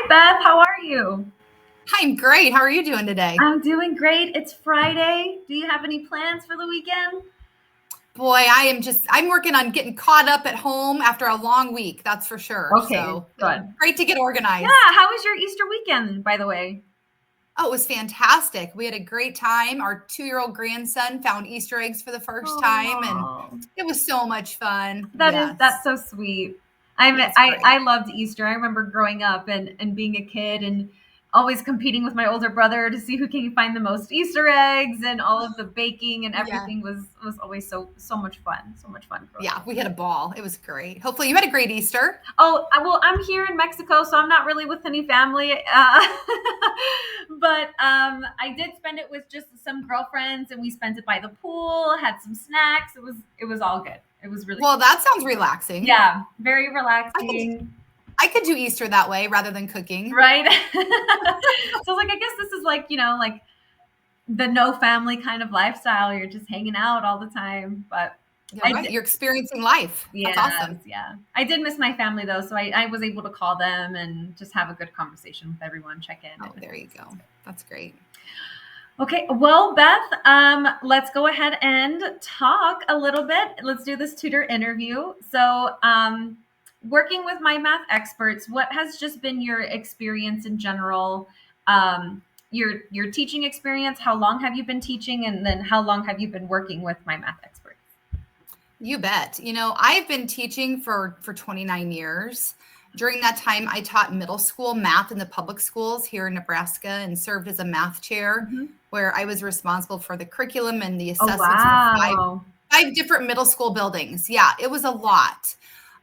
Beth. How are you? I'm great. How are you doing today? I'm doing great. It's Friday. Do you have any plans for the weekend? Boy, I'm working on getting caught up at home after a long week. That's for sure. Okay, So good. great to get Yeah, organized. how was your Easter weekend, by the way? Oh, it was fantastic. We had a great time. Our 2-year-old grandson found Easter eggs for the first time, and Oh, it was so much fun. that's Yes, so sweet. I it mean, was I great. loved Easter. I remember growing up and being a kid and always competing with my older brother to see who can find the most Easter eggs, and all of the baking and Yeah. everything was always so much fun. So much fun growing Yeah, up. we had a ball. It was great. Hopefully you had a great Easter. Oh, well, I'm here in Mexico, so I'm not really with any family. But I did spend it with just some girlfriends, and we spent it by the pool. Had some snacks. It was all good. It was really Well, that sounds relaxing. yeah, very I could relaxing, I could do Easter that way rather than cooking. right? So I was like, I guess this is like like the no family kind of lifestyle. You're just hanging out all the time, but. You're I right. You're experiencing life. That's Yes, awesome. yeah. I did miss my family though, so I was able to call them and just have a good conversation with everyone, check in. Oh, And there you it was go. good. That's great. Okay, well, Beth, let's go ahead and talk a little bit. Let's do this tutor interview. So, working with my math experts, what has just been your experience in general? Your teaching experience. How long have you been teaching, and then how long have you been working with my math experts? You bet. I've been teaching for 29 years. During that time, I taught middle school math in the public schools here in Nebraska and served as a math chair Hmm. where I was responsible for the curriculum and the Oh assessments for wow! five different middle school buildings. Yeah, it was a lot.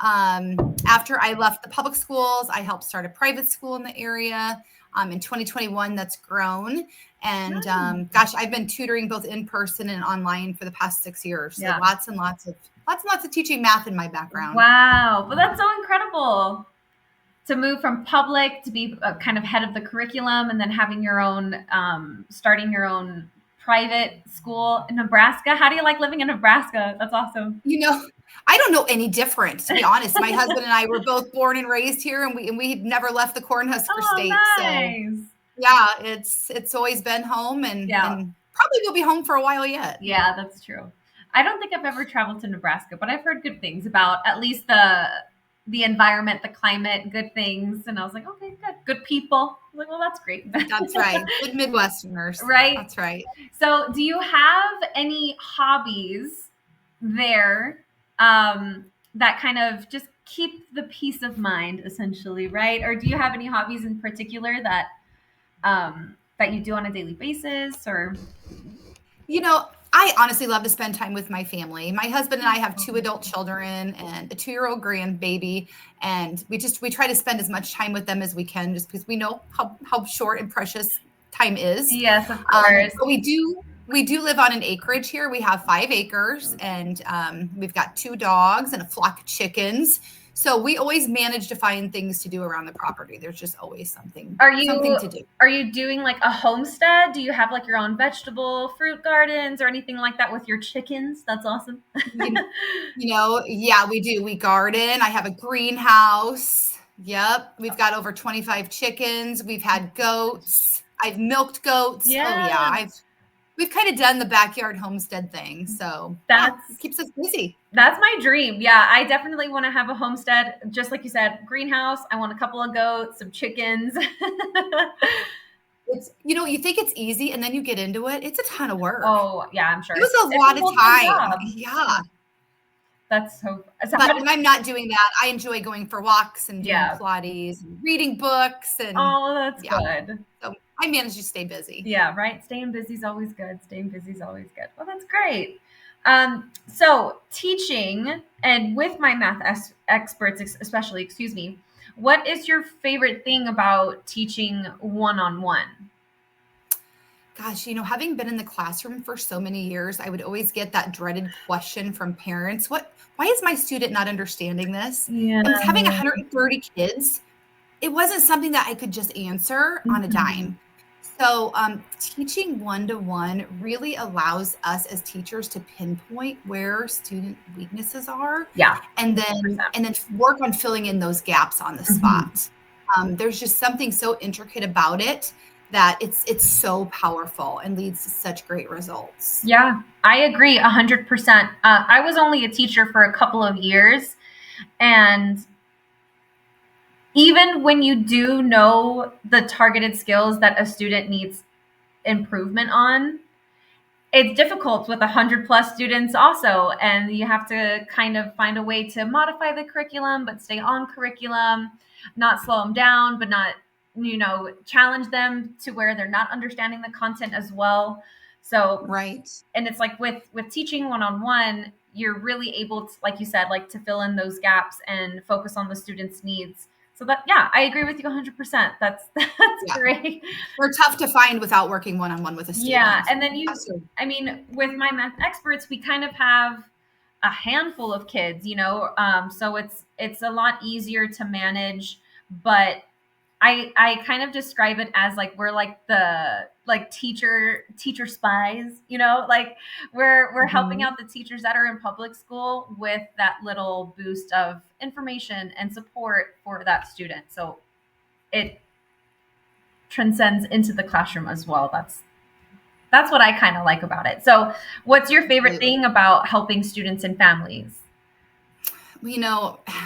After I left the public schools, I helped start a private school in the area. In 2021, that's grown. And Nice. gosh, I've been tutoring both in person and online for the past 6 years. So Yeah. lots and lots of teaching math in my background. Wow. Well, that's so incredible to move from public to be kind of head of the curriculum and then having your own, starting your own private school in Nebraska. How do you like living in Nebraska? That's awesome. You know, I don't know any different, to be honest. My husband and I were both born and raised here, and we had never left the Cornhusker Oh, State. So nice. yeah, it's always been home, and Yeah. and probably will be home for a while yet. Yeah, that's true. I don't think I've ever traveled to Nebraska, but I've heard good things about at least the environment, the climate, good things. And I was like, okay, good, good people. I was like, well, that's great. That's right. Good Midwesterners. Right. That's right. So, do you have any hobbies there that kind of just keep the peace of mind, essentially, right? Or do you have any hobbies in particular that you do on a daily basis? Or I honestly love to spend time with my family. My husband and I have 2 adult children and a 2-year-old grandbaby, and we try to spend as much time with them as we can, just because we know how short and precious time is. yes, of course. But we do live on an acreage here. We have 5 acres, and we've got 2 dogs and a flock of chickens. So we always manage to find things to do around the property. There's just always something Are something you to do. are you doing like a homestead? Do you have like your own vegetable, fruit gardens or anything like that with your chickens? That's awesome. You, yeah, we do. We garden. I have a greenhouse. Yep. We've got over 25 chickens. We've had goats. I've milked goats. Oh Yeah, yeah. We've kind of done the backyard homestead thing. So yeah, it that's keeps us busy. that's my dream. Yeah, I definitely want to have a homestead, just like you said, greenhouse. I want a couple of goats, some chickens. You think it's easy and then you get into it. It's a ton of work. Oh, yeah, I'm sure. It It's was a it's a lot of full-time time. job. Yeah. That's so But how did, when I'm not doing that, I enjoy going for walks and doing yeah. Pilates and reading books and Oh, that's yeah. good. So I manage to stay busy. Yeah, right. Staying busy is always good. Staying busy is always good. Well, that's great. So teaching and with my math experts, especially, excuse me, what is your favorite thing about teaching one-on-one? Gosh, having been in the classroom for so many years, I would always get that dreaded question from parents. Why is my student not understanding this? Yeah. And with having 130 kids, it wasn't something that I could just answer on a Mhm. dime. So, teaching one-to-one really allows us as teachers to pinpoint where student weaknesses are Yeah. and then 100%. and then work on filling in those gaps on the Mhm. spot. There's just something so intricate about it that it's so powerful and leads to such great results. Yeah, I agree 100%. I was only a teacher for a couple of years, and even when you do know the targeted skills that a student needs improvement on, it's difficult with 100 plus students also, and you have to kind of find a way to modify the curriculum but stay on curriculum, not slow them down but not challenge them to where they're not understanding the content as well. So, Right. and it's like with teaching one-on-one, you're really able to, like you said, like to fill in those gaps and focus on the students' needs. So that, yeah, I agree with you 100%. That's Yeah. great. They're tough to find without working one-on-one with a Yeah, student. and then Absolutely. I mean, with my math experts, we kind of have a handful of kids, so it's a lot easier to manage. But I kind of describe it as like we're like the like teacher spies, like we're helping Mhm. out the teachers that are in public school with that little boost of information and support for that student. So it transcends into the classroom as well. That's what I kind of like about it. So, what's your favorite Absolutely. thing about helping students and families?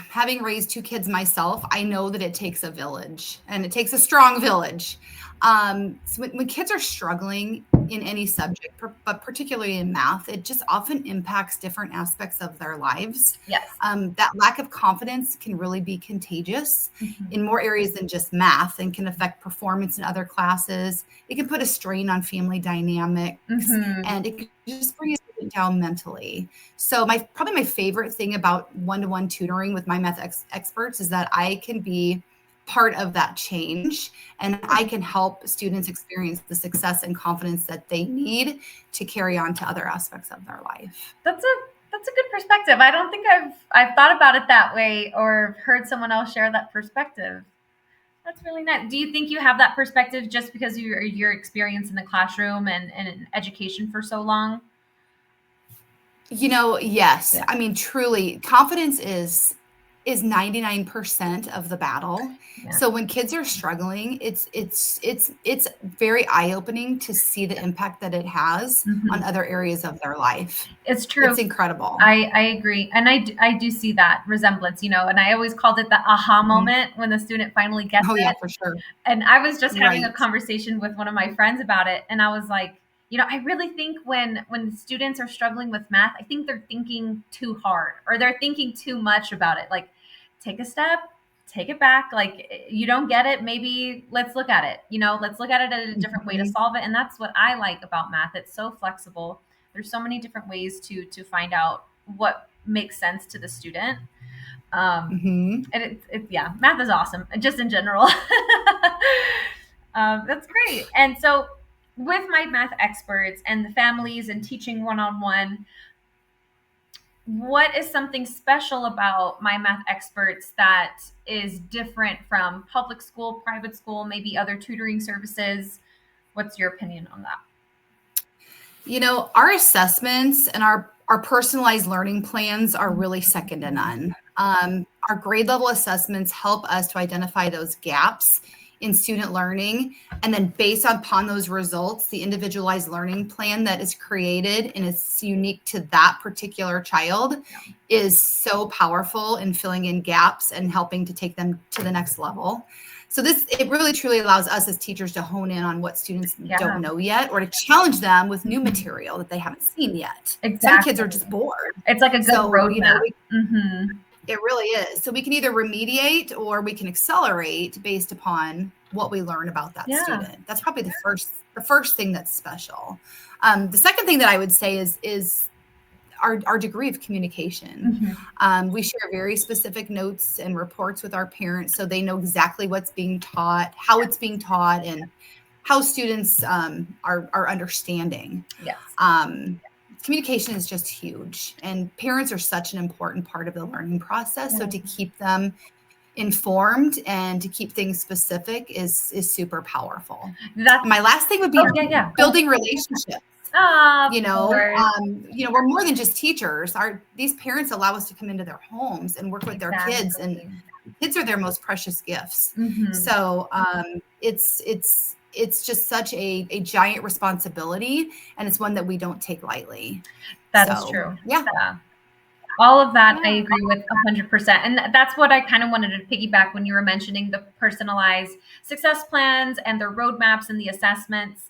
Having raised two kids myself, I know that it takes a village and it takes a strong village. So when kids are struggling in any subject, but particularly in math, it just often impacts different aspects of their lives. Yes. That lack of confidence can really be contagious Mm-hmm. in more areas than just math and can affect performance in other classes. It can put a strain on family dynamics Mm-hmm. and it can just bring you down mentally. So probably my favorite thing about one-to-one tutoring with my math experts is that I can be part of that change and I can help students experience the success and confidence that they need to carry on to other aspects of their life. That's a good perspective. I don't think I've thought about it that way or heard someone else share that perspective. That's really nice. Do you think you have that perspective just because of your experience in the classroom and in education for so long? Yes. Yeah. I mean, truly, confidence is 99% of the battle. Yeah. So when kids are struggling, it's very eye-opening to see the impact that it has on Mm-hmm. other areas of their life. It's true. It's incredible. I agree. And I do see that resemblance, and I always called it the aha Mhm. moment when the student finally gets Oh, yeah, it. for sure. And I was just having a Right. conversation with one of my friends about it. And I was like, I really think when students are struggling with math, I think they're thinking too hard or they're thinking too much about it. Like, take a step, take it back. Like, you don't get it. Maybe let's look at it. Let's look at it at a different way to Mhm. solve it. And that's what I like about math. It's so flexible. There's so many different ways to find out what makes sense to the student. Mhm. And yeah, math is awesome, just in general. That's great. And so, with my math experts and the families and teaching one-on-one, what is something special about my math experts that is different from public school, private school, maybe other tutoring services? What's your opinion on that? Our assessments and our personalized learning plans are really second to none. Our grade level assessments help us to identify those gaps in student learning. And then based upon those results, the individualized learning plan that is created and is unique to that particular child is so powerful in filling in gaps and helping to take them to the next level. So it really truly allows us as teachers to hone in on what students Yeah, don't know yet or to challenge them with new material that they haven't seen yet. Some kids are exactly. just bored. It's like a good So, roadmap. Mm-hmm. it really is. So we can either remediate or we can accelerate based upon what we learn about that Yeah. student. That's probably the first thing that's special. The second thing that I would say is our degree of communication. Mm-hmm. We share very specific notes and reports with our parents so they know exactly what's being taught, how it's being taught, and how students are understanding. Yes. Communication is just huge, and parents are such an important part of the learning process. So Yeah. to keep them informed and to keep things specific is super powerful. That's My last thing would be oh yeah, yeah. building relationships. Of course. We're more than just teachers. These parents allow us to come into their homes and work with their kids and Exactly. Kids are their most precious gifts. Hmm. So it's just such a giant responsibility, and it's one that we don't take lightly. That is So true. yeah, Yeah. All of that I yeah. agree with 100%. And that's what I kind of wanted to piggyback when you were mentioning the personalized success plans and their roadmaps and the assessments.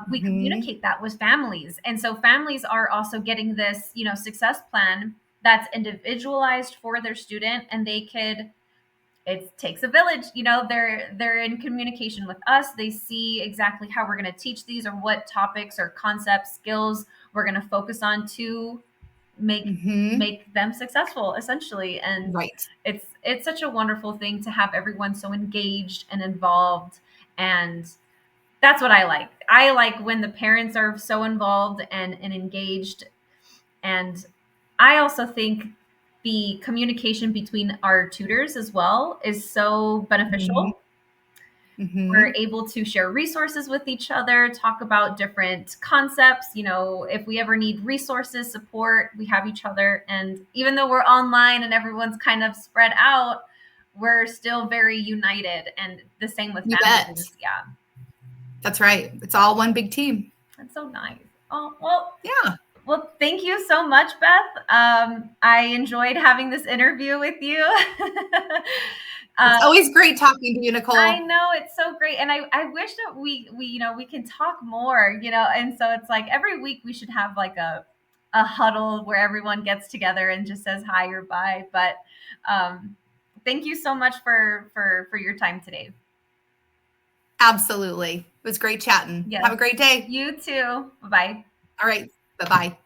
We Hmm. communicate that with families. And so families are also getting this, success plan that's individualized for their student, and they could, it takes a village. They're in communication with us. They see exactly how we're going to teach these, or what topics or concepts, skills we're going to focus on to make Hmm. make them successful, essentially. And Right. it's such a wonderful thing to have everyone so engaged and involved. And that's what I like when the parents are so involved and engaged. And I also think the communication between our tutors as well is so Hmm. beneficial. We're Hmm. able to share resources with each other, talk about different concepts. If we ever need resources, support, we have each other. And even though we're online and everyone's kind of spread out, we're still very united. And the same with You bet. families. Yeah, That's right. It's all one big team. that's so nice. Oh, well, Yeah. thank you so much, Beth. I enjoyed having this interview with you. It's uh, always great talking to you, I Nicole. know, it's so great, and I wish that we can talk more. And so it's like every week we should have like a huddle where everyone gets together and just says hi or bye. But um, thank you so much for your time today. Absolutely. It was great chatting. Yes, Have a great day. you too. Bye bye. All right. Bye bye.